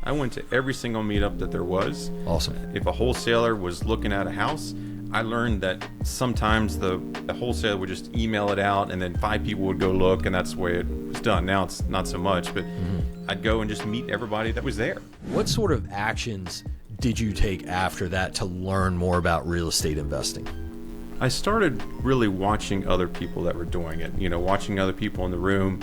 I went to every single meetup that there was. Awesome. If a wholesaler was looking at a house, I learned that sometimes the wholesaler would just email it out and then 5 people would go look, and that's the way it was done. Now it's not so much, but I'd go and just meet everybody that was there. What sort of actions did you take after that to learn more about real estate investing? I started really watching other people that were doing it, watching other people in the room,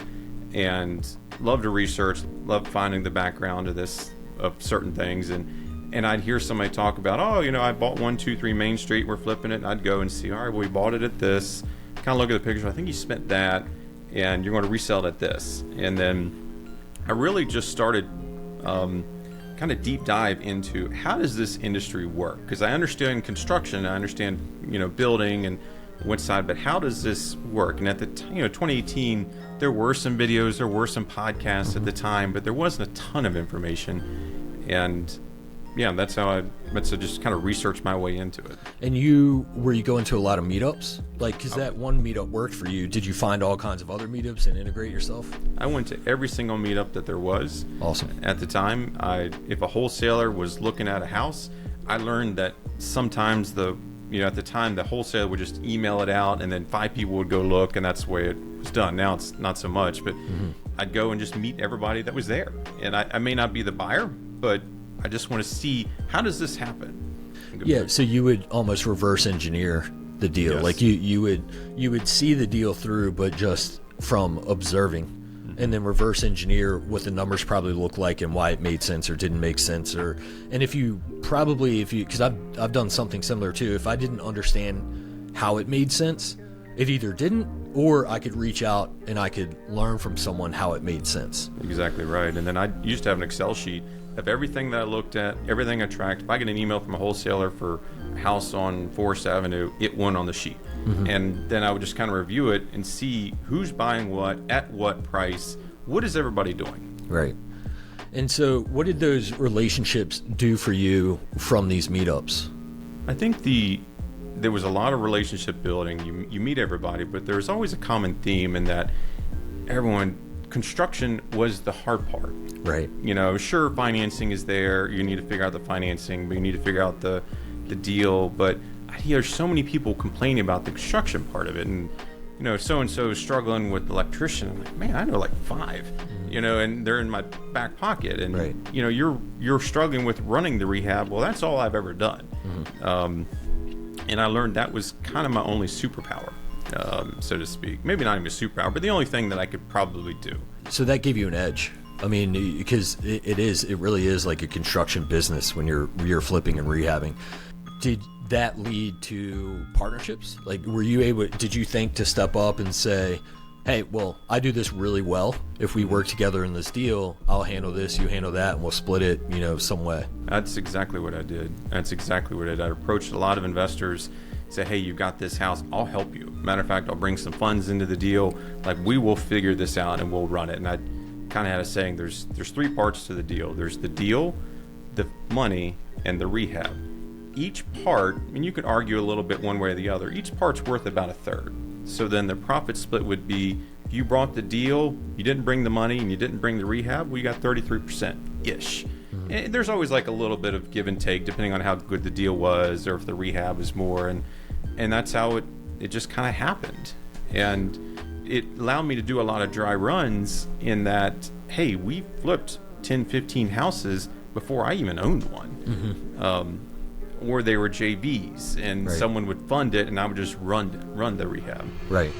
and loved to research, loved finding the background of certain things. And I'd hear somebody talk about, I bought 123 Main Street, we're flipping it. And I'd go and see, all right, well, we bought it at this. Kind of look at the picture. I think you spent that, and you're going to resell it at this. And then I really just started kind of deep dive into how does this industry work? Because I understand construction, I understand, building and what side, but how does this work? And at the 2018, there were some videos, there were some podcasts at the time, but there wasn't a ton of information. And yeah, that's how I just kind of researched my way into it. And were you going to a lot of meetups? Because that one meetup worked for you. Did you find all kinds of other meetups and integrate yourself? I went to every single meetup that there was. Awesome. At the time, if a wholesaler was looking at a house, I learned that sometimes at the time the wholesaler would just email it out and then 5 people would go look, and that's the way it was done. Now it's not so much, but I'd go and just meet everybody that was there. And I may not be the buyer, but I just want to see, how does this happen? Yeah, so you would almost reverse engineer the deal. Yes. Like you would see the deal through, but just from observing, and then reverse engineer what the numbers probably look like and why it made sense or didn't make sense. Because I've done something similar too. If I didn't understand how it made sense, it either didn't, or I could reach out and I could learn from someone how it made sense. Exactly right. And then I used to have an Excel sheet of everything that I looked at, everything I tracked. If I get an email from a wholesaler for a house on Forest Avenue, it went on the sheet. And then I would just kind of review it and see who's buying what, at what price, what is everybody doing? Right. And so what did those relationships do for you from these meetups? I think there was a lot of relationship building. You meet everybody, but there's always a common theme in that construction was the hard part. Right. Sure, financing is there. You need to figure out the financing, but you need to figure out the deal. But I hear so many people complaining about the construction part of it. And, so-and-so is struggling with the electrician. I'm like, man, I know like 5, and they're in my back pocket. And, right. You're struggling with running the rehab. Well, that's all I've ever done. And I learned that was kind of my only superpower, so to speak. Maybe not even a superpower, but the only thing that I could probably do. So that gave you an edge. I mean, because it really is like a construction business when you're flipping and rehabbing. Did that lead to partnerships? Like, did you think to step up and say, hey, well, I do this really well. If we work together in this deal, I'll handle this, you handle that, and we'll split it, some way? That's exactly what I did. I approached a lot of investors, say, hey, you've got this house, I'll help you. Matter of fact, I'll bring some funds into the deal. Like, we will figure this out and we'll run it. And I kind of had a saying, there's 3 parts to the deal. There's the deal, the money, and the rehab. Each part, and you could argue a little bit one way or the other, each part's worth about a third. So then the profit split would be, if you brought the deal, you didn't bring the money, and you didn't bring the rehab, well, you got 33%-ish. And there's always like a little bit of give and take, depending on how good the deal was, or if the rehab is more, and that's how it just kind of happened. And it allowed me to do a lot of dry runs in that, hey, we flipped 10, 15 houses before I even owned one. Or they were JVs, and right. Someone would fund it, and I would just run the rehab. Right.